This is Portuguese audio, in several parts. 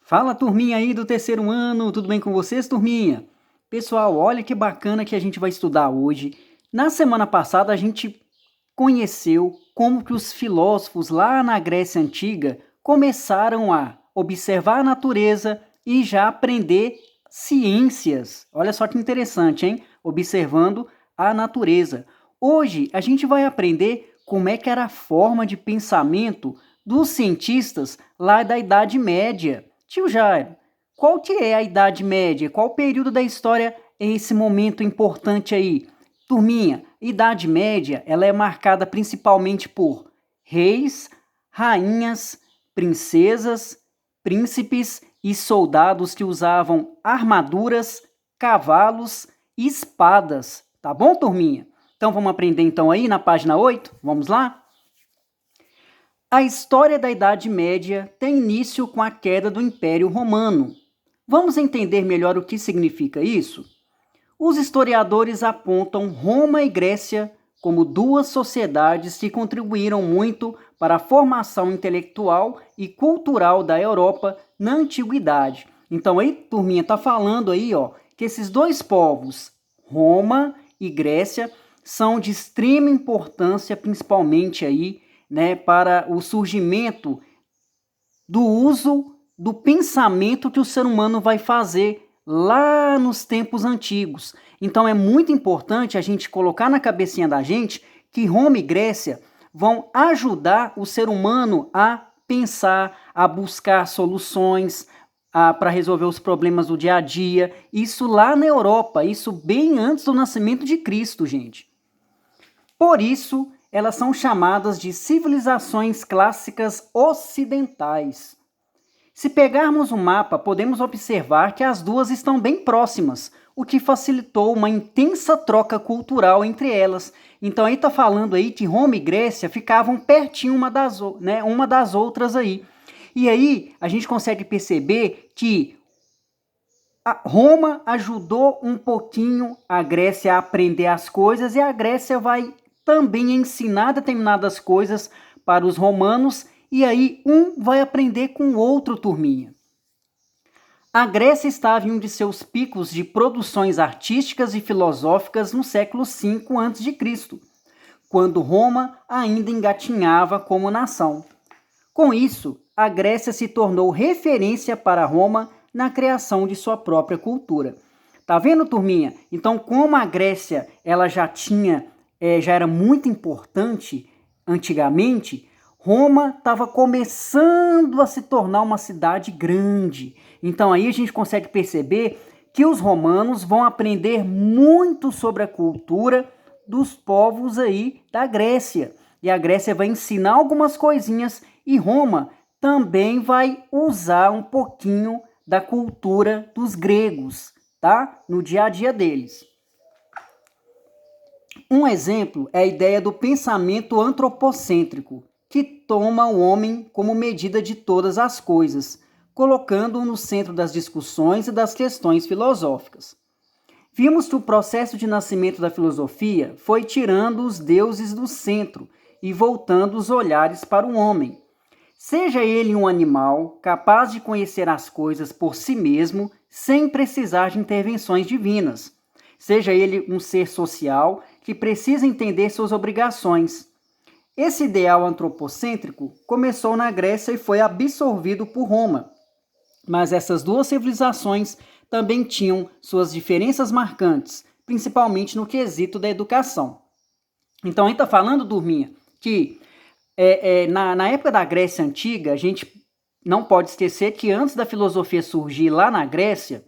Fala, turminha aí do terceiro ano, tudo bem com vocês, turminha? Pessoal, olha que bacana que a gente vai estudar hoje. Na semana passada a gente conheceu como que os filósofos lá na Grécia Antiga começaram a observar a natureza e já aprender ciências. Olha só que interessante, hein? Observando a natureza. Hoje a gente vai aprender como é que era a forma de pensamento dos cientistas lá da Idade Média. Tio Jairo, qual que é a Idade Média? Qual período da história é esse momento importante aí? Turminha, Idade Média, ela é marcada principalmente por reis, rainhas, princesas, príncipes e soldados que usavam armaduras, cavalos e espadas. Tá bom, turminha? Então vamos aprender então aí na página 8? Vamos lá? A história da Idade Média tem início com a queda do Império Romano. Vamos entender melhor o que significa isso? Os historiadores apontam Roma e Grécia como duas sociedades que contribuíram muito para a formação intelectual e cultural da Europa na Antiguidade. Então aí, turminha, tá falando aí, que esses dois povos, Roma e Grécia, são de extrema importância, principalmente aí, né, para o surgimento do uso do pensamento que o ser humano vai fazer lá nos tempos antigos. Então é muito importante a gente colocar na cabecinha da gente que Roma e Grécia vão ajudar o ser humano a pensar, a buscar soluções para resolver os problemas do dia a dia. Isso lá na Europa, isso bem antes do nascimento de Cristo, gente. Por isso, elas são chamadas de civilizações clássicas ocidentais. Se pegarmos o mapa, podemos observar que as duas estão bem próximas, o que facilitou uma intensa troca cultural entre elas. Então aí está falando aí que Roma e Grécia ficavam pertinho uma das outras aí. E aí a gente consegue perceber que Roma ajudou um pouquinho a Grécia a aprender as coisas e a Grécia vai também ensinar determinadas coisas para os romanos e aí um vai aprender com o outro, turminha. A Grécia estava em um de seus picos de produções artísticas e filosóficas no século V a.C., quando Roma ainda engatinhava como nação. Com isso, a Grécia se tornou referência para Roma na criação de sua própria cultura. Tá vendo, turminha? Então, como a Grécia ela já era muito importante antigamente, Roma estava começando a se tornar uma cidade grande. Então aí a gente consegue perceber que os romanos vão aprender muito sobre a cultura dos povos aí da Grécia. E a Grécia vai ensinar algumas coisinhas e Roma também vai usar um pouquinho da cultura dos gregos, tá? No dia a dia deles. Um exemplo é a ideia do pensamento antropocêntrico, que toma o homem como medida de todas as coisas, colocando-o no centro das discussões e das questões filosóficas. Vimos que o processo de nascimento da filosofia foi tirando os deuses do centro e voltando os olhares para o homem. Seja ele um animal capaz de conhecer as coisas por si mesmo, sem precisar de intervenções divinas. Seja ele um ser social que precisa entender suas obrigações. Esse ideal antropocêntrico começou na Grécia e foi absorvido por Roma. Mas essas duas civilizações também tinham suas diferenças marcantes, principalmente no quesito da educação. Então, a gente está falando, turminha, que na época da Grécia Antiga, a gente não pode esquecer que antes da filosofia surgir lá na Grécia,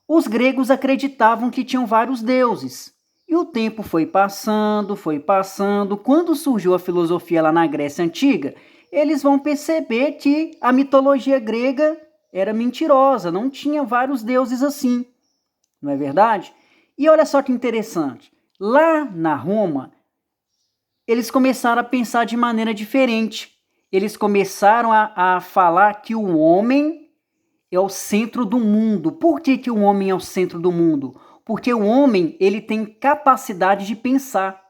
os gregos acreditavam que tinham vários deuses. E o tempo foi passando, foi passando. Quando surgiu a filosofia lá na Grécia Antiga, eles vão perceber que a mitologia grega era mentirosa, não tinha vários deuses assim. Não é verdade? E olha só que interessante. Lá na Roma, eles começaram a pensar de maneira diferente. Eles começaram a falar que o homem é o centro do mundo. Por que o homem é o centro do mundo? Porque o homem ele tem capacidade de pensar.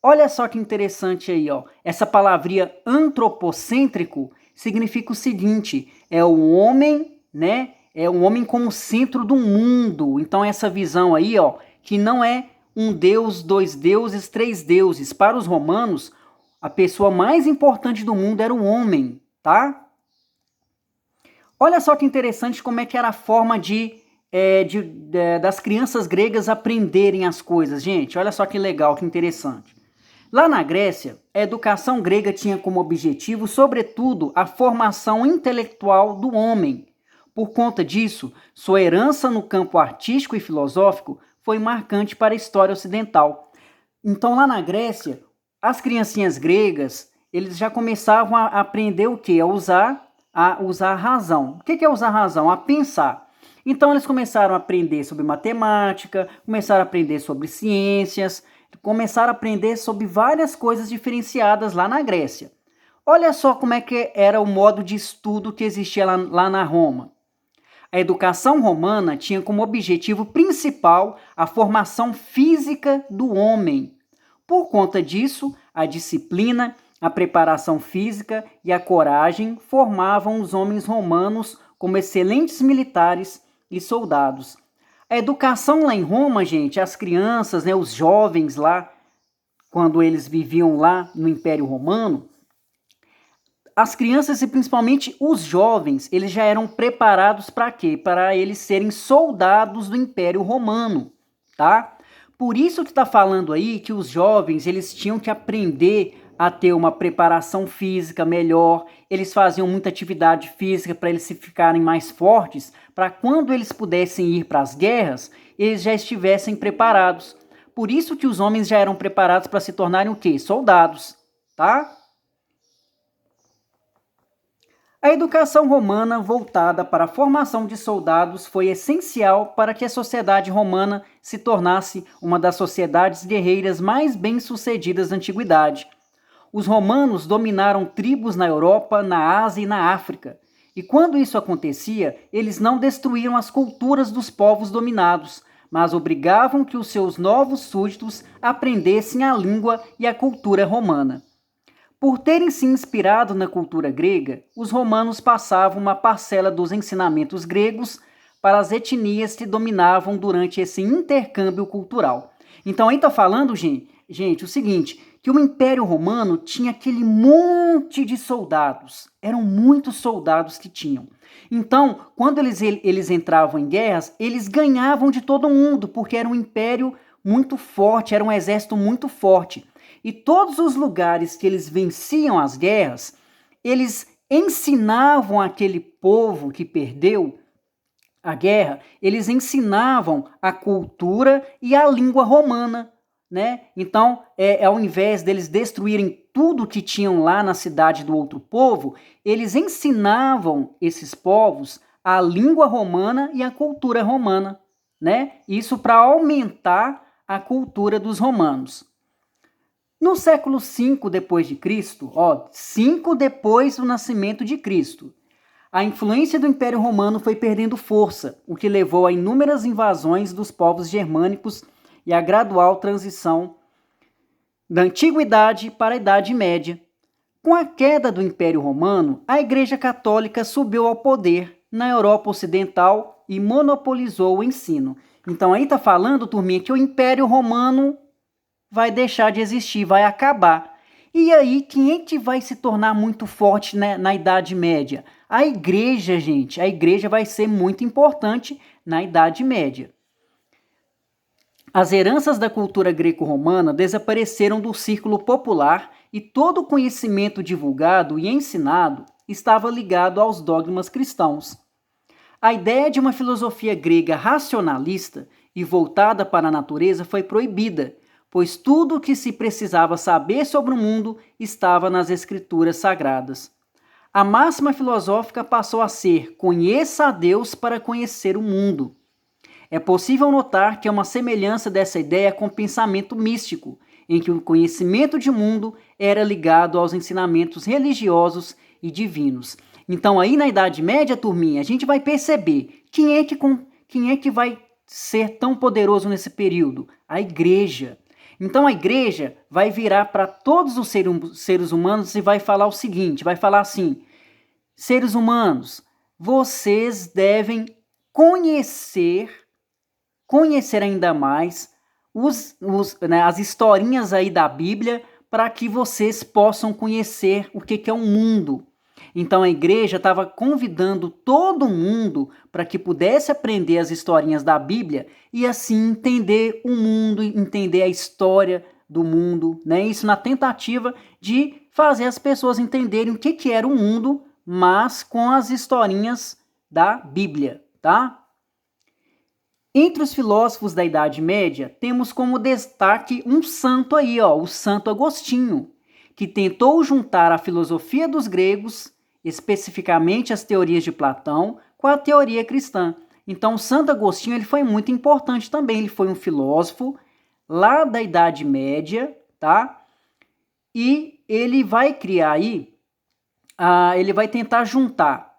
Olha só que interessante aí, ó. Essa palavrinha antropocêntrico significa o seguinte: é o homem né? É o homem como centro do mundo. Então essa visão aí, ó, que não é um deus, dois deuses, três deuses. Para os romanos, a pessoa mais importante do mundo era o homem, tá? Olha só que interessante como é que era a forma das crianças gregas aprenderem as coisas, gente. Olha só que legal, que interessante. Lá na Grécia, a educação grega tinha como objetivo, sobretudo, a formação intelectual do homem. Por conta disso, sua herança no campo artístico e filosófico foi marcante para a história ocidental. Então, lá na Grécia, as criancinhas gregas, eles já começavam a aprender o quê? A usar a razão. O que é usar a razão? A pensar. Então, eles começaram a aprender sobre matemática, começaram a aprender sobre ciências, começaram a aprender sobre várias coisas diferenciadas lá na Grécia. Olha só como é que era o modo de estudo que existia lá na Roma. A educação romana tinha como objetivo principal a formação física do homem. Por conta disso, a disciplina, a preparação física e a coragem formavam os homens romanos como excelentes militares e soldados. A educação lá em Roma, gente, as crianças, né, os jovens lá, quando eles viviam lá no Império Romano, as crianças e principalmente os jovens, eles já eram preparados para quê? Para eles serem soldados do Império Romano, tá? Por isso que está falando aí que os jovens, eles tinham que aprender a ter uma preparação física melhor, eles faziam muita atividade física para eles se ficarem mais fortes, para quando eles pudessem ir para as guerras, eles já estivessem preparados. Por isso que os homens já eram preparados para se tornarem o quê? Soldados, tá? A educação romana voltada para a formação de soldados foi essencial para que a sociedade romana se tornasse uma das sociedades guerreiras mais bem-sucedidas da antiguidade. Os romanos dominaram tribos na Europa, na Ásia e na África. E quando isso acontecia, eles não destruíram as culturas dos povos dominados, mas obrigavam que os seus novos súditos aprendessem a língua e a cultura romana. Por terem se inspirado na cultura grega, os romanos passavam uma parcela dos ensinamentos gregos para as etnias que dominavam durante esse intercâmbio cultural. Então aí está falando, gente, o seguinte, que o Império Romano tinha aquele monte de soldados. Eram muitos soldados que tinham. Então, quando eles entravam em guerras, eles ganhavam de todo mundo, porque era um império muito forte, era um exército muito forte. E todos os lugares que eles venciam as guerras, eles ensinavam aquele povo que perdeu a guerra, eles ensinavam a cultura e a língua romana, né? Então, ao invés deles destruírem tudo que tinham lá na cidade do outro povo, eles ensinavam esses povos a língua romana e a cultura romana, né? Isso para aumentar a cultura dos romanos. No século V depois de Cristo, 5 depois do nascimento de Cristo, a influência do Império Romano foi perdendo força, o que levou a inúmeras invasões dos povos germânicos e a gradual transição da Antiguidade para a Idade Média. Com a queda do Império Romano, a Igreja Católica subiu ao poder na Europa Ocidental e monopolizou o ensino. Então aí está falando, turminha, que o Império Romano vai deixar de existir, vai acabar. E aí, quem é que vai se tornar muito forte, né, na Idade Média? A igreja, gente. A igreja vai ser muito importante na Idade Média. As heranças da cultura greco-romana desapareceram do círculo popular e todo o conhecimento divulgado e ensinado estava ligado aos dogmas cristãos. A ideia de uma filosofia grega racionalista e voltada para a natureza foi proibida, pois tudo o que se precisava saber sobre o mundo estava nas escrituras sagradas. A máxima filosófica passou a ser: conheça a Deus para conhecer o mundo. É possível notar que é uma semelhança dessa ideia com o pensamento místico, em que o conhecimento de mundo era ligado aos ensinamentos religiosos e divinos. Então aí na Idade Média, turminha, a gente vai perceber quem é que vai ser tão poderoso nesse período? A igreja. Então a igreja vai virar para todos os seres humanos e vai falar o seguinte, vai falar assim: seres humanos, vocês devem conhecer ainda mais as historinhas aí da Bíblia, para que vocês possam conhecer o que é um mundo. Então a igreja estava convidando todo mundo para que pudesse aprender as historinhas da Bíblia e assim entender o mundo, entender a história do mundo, né? Isso na tentativa de fazer as pessoas entenderem o que era o mundo, mas com as historinhas da Bíblia, tá? Entre os filósofos da Idade Média, temos como destaque um santo aí, o Santo Agostinho, que tentou juntar a filosofia dos gregos, especificamente as teorias de Platão, com a teoria cristã. Então, Santo Agostinho ele foi muito importante também. Ele foi um filósofo lá da Idade Média, tá? E ele vai criar aí, ele vai tentar juntar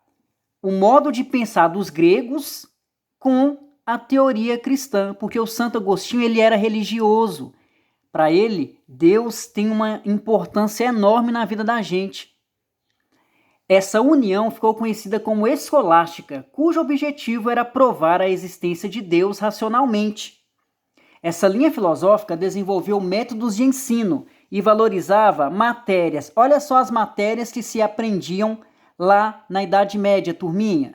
o modo de pensar dos gregos com a teoria cristã, porque o Santo Agostinho ele era religioso. Para ele, Deus tem uma importância enorme na vida da gente. Essa união ficou conhecida como escolástica, cujo objetivo era provar a existência de Deus racionalmente. Essa linha filosófica desenvolveu métodos de ensino e valorizava matérias. Olha só as matérias que se aprendiam lá na Idade Média, turminha.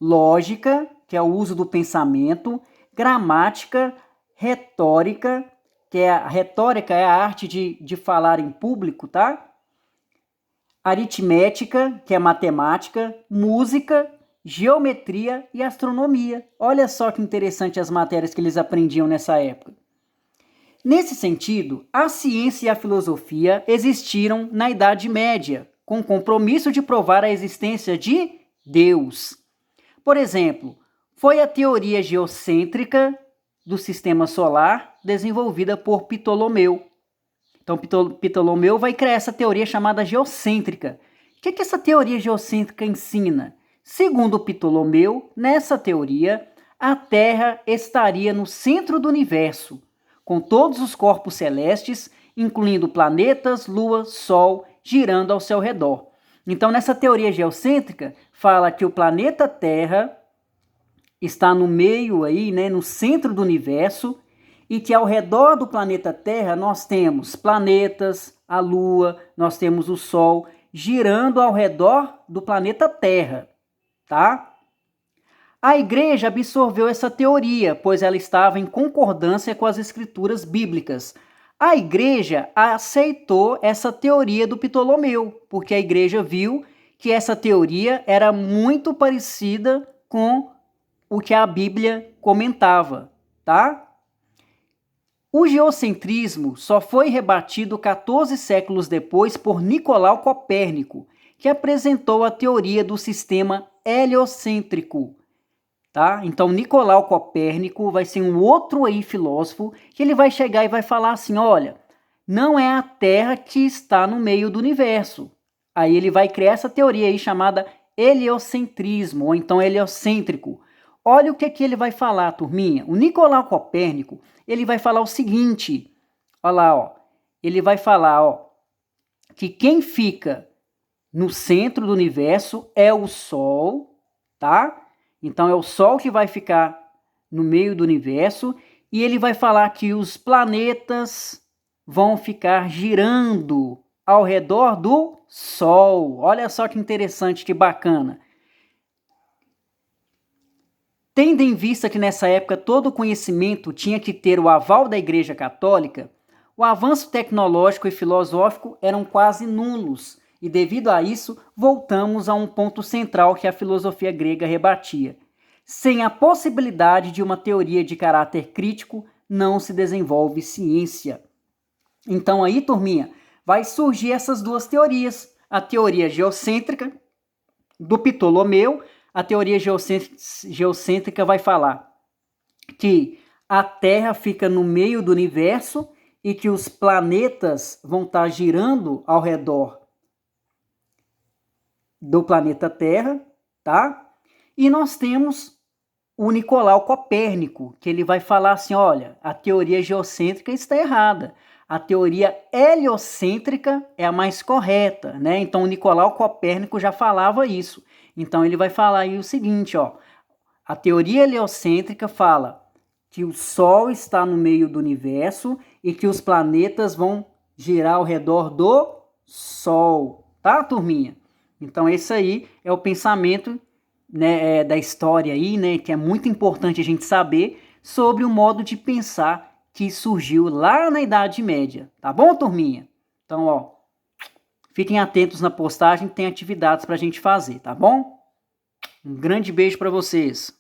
Lógica, que é o uso do pensamento, gramática, retórica, que a retórica é a arte de falar em público, tá? Aritmética, que é matemática, música, geometria e astronomia. Olha só que interessante as matérias que eles aprendiam nessa época. Nesse sentido, a ciência e a filosofia existiram na Idade Média, com o compromisso de provar a existência de Deus. Por exemplo, foi a teoria geocêntrica do sistema solar desenvolvida por Ptolomeu. Então, Ptolomeu vai criar essa teoria chamada geocêntrica. O que essa teoria geocêntrica ensina? Segundo Ptolomeu, nessa teoria, a Terra estaria no centro do universo, com todos os corpos celestes, incluindo planetas, lua, sol, girando ao seu redor. Então, nessa teoria geocêntrica, fala que o planeta Terra está no meio aí, né, no centro do universo, e que ao redor do planeta Terra nós temos planetas, a Lua, nós temos o Sol girando ao redor do planeta Terra, tá? A igreja absorveu essa teoria, pois ela estava em concordância com as escrituras bíblicas. A igreja aceitou essa teoria do Ptolomeu, porque a igreja viu que essa teoria era muito parecida com o que a Bíblia comentava, tá? O geocentrismo só foi rebatido 14 séculos depois por Nicolau Copérnico, que apresentou a teoria do sistema heliocêntrico. Tá? Então, Nicolau Copérnico vai ser um outro aí filósofo que ele vai chegar e vai falar assim, olha, não é a Terra que está no meio do universo. Aí ele vai criar essa teoria aí chamada heliocentrismo, ou então heliocêntrico. Olha o que ele vai falar, turminha. O Nicolau Copérnico, ele vai falar o seguinte, olha lá, ele vai falar, que quem fica no centro do universo é o Sol, tá? Então é o Sol que vai ficar no meio do universo e ele vai falar que os planetas vão ficar girando ao redor do Sol. Olha só que interessante, que bacana. Tendo em vista que nessa época todo o conhecimento tinha que ter o aval da Igreja Católica, o avanço tecnológico e filosófico eram quase nulos, e devido a isso, voltamos a um ponto central que a filosofia grega rebatia. Sem a possibilidade de uma teoria de caráter crítico, não se desenvolve ciência. Então aí, turminha, vai surgir essas duas teorias. A teoria geocêntrica do Ptolomeu. A teoria geocêntrica vai falar que a Terra fica no meio do universo e que os planetas vão estar girando ao redor do planeta Terra, tá? E nós temos o Nicolau Copérnico, que ele vai falar assim, olha, a teoria geocêntrica está errada. a teoria heliocêntrica é a mais correta, né? Então, o Nicolau Copérnico já falava isso. Então, ele vai falar aí o seguinte, ó. A teoria heliocêntrica fala que o Sol está no meio do universo e que os planetas vão girar ao redor do Sol, tá, turminha? Então, esse aí é o pensamento, né, da história aí, né, que é muito importante a gente saber sobre o modo de pensar que surgiu lá na Idade Média, tá bom, turminha? Então, ó, fiquem atentos na postagem, tem atividades pra gente fazer, tá bom? Um grande beijo para vocês.